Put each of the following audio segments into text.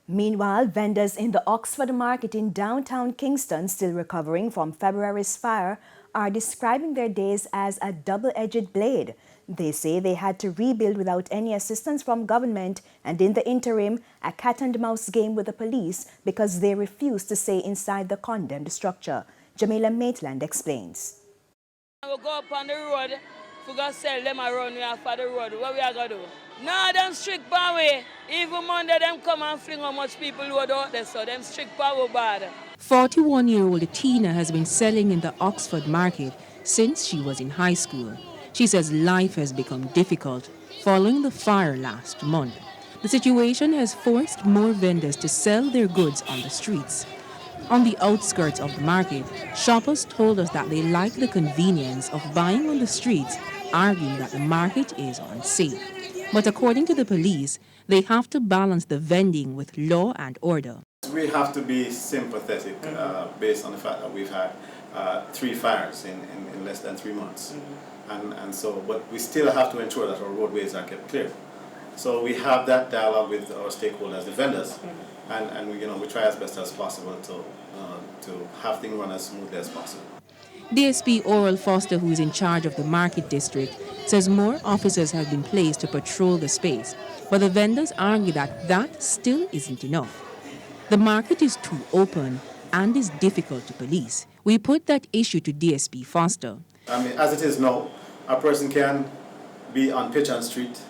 Meanwhile, vendors in the Oxford Market in downtown Kingston, still recovering from February's fire, are describing their days as a double-edged blade. They say they had to rebuild without any assistance from government and in the interim, a cat-and-mouse game with the police because they refused to stay inside the condemned structure. Jamaica Maitland explains. We go up on the road, we go sell them around here for the road. What we are going to do? No, them strict power. Even Monday, them come and fling how much people load out there, so them strict power bad. 41-year-old Tina has been selling in the Oxford Market since she was in high school. She says life has become difficult following the fire last month. The situation has forced more vendors to sell their goods on the streets. On the outskirts of the market, shoppers told us that they like the convenience of buying on the streets, arguing that the market is unsafe. But according to the police, they have to balance the vending with law and order. We have to be sympathetic based on the fact that we've had 3 fires in less than 3 months. But we still have to ensure that our roadways are kept clear. So we have that dialogue with our stakeholders, the vendors, and we try as best as possible to have things run as smoothly as possible. DSP Oral Foster, who is in charge of the market district, says more officers have been placed to patrol the space, but the vendors argue that that still isn't enough. The market is too open and is difficult to police. We put that issue to DSP Foster. As it is now, a person can be on Pitchan Street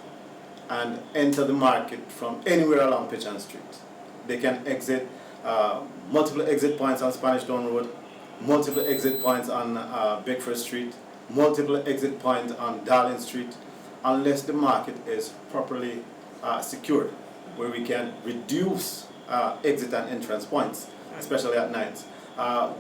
and enter the market from anywhere along Pitchan Street. They can exit multiple exit points on Spanish Town Road, multiple exit points on Beckford Street, multiple exit points on Darling Street, unless the market is properly secured, where we can reduce exit and entrance points, especially at night.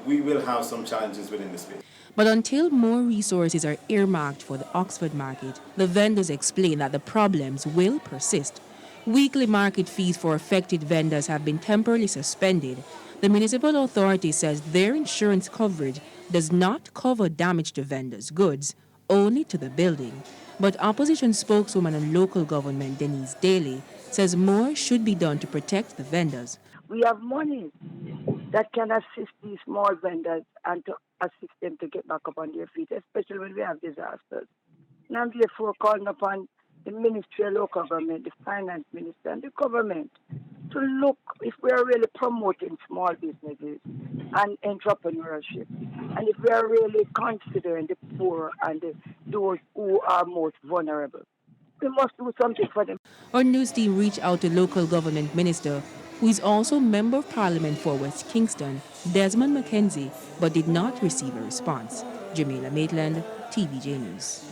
We will have some challenges within the space. But until more resources are earmarked for the Oxford Market, the vendors explain that the problems will persist. Weekly market fees for affected vendors have been temporarily suspended. The municipal authority says their insurance coverage does not cover damage to vendors' goods, only to the building. But opposition spokeswoman on local government, Denise Daly, says more should be done to protect the vendors. We have money that can assist these small vendors and to assist them to get back up on their feet, especially when we have disasters. And I'm therefore calling upon the Ministry of Local Government, the Finance Minister, and the government to look if we are really promoting small businesses and entrepreneurship, and if we are really considering the poor and those who are most vulnerable. We must do something for them. Our news team reached out to local government minister, who is also Member of Parliament for West Kingston, Desmond McKenzie, but did not receive a response. Jamaica Maitland, TVJ News.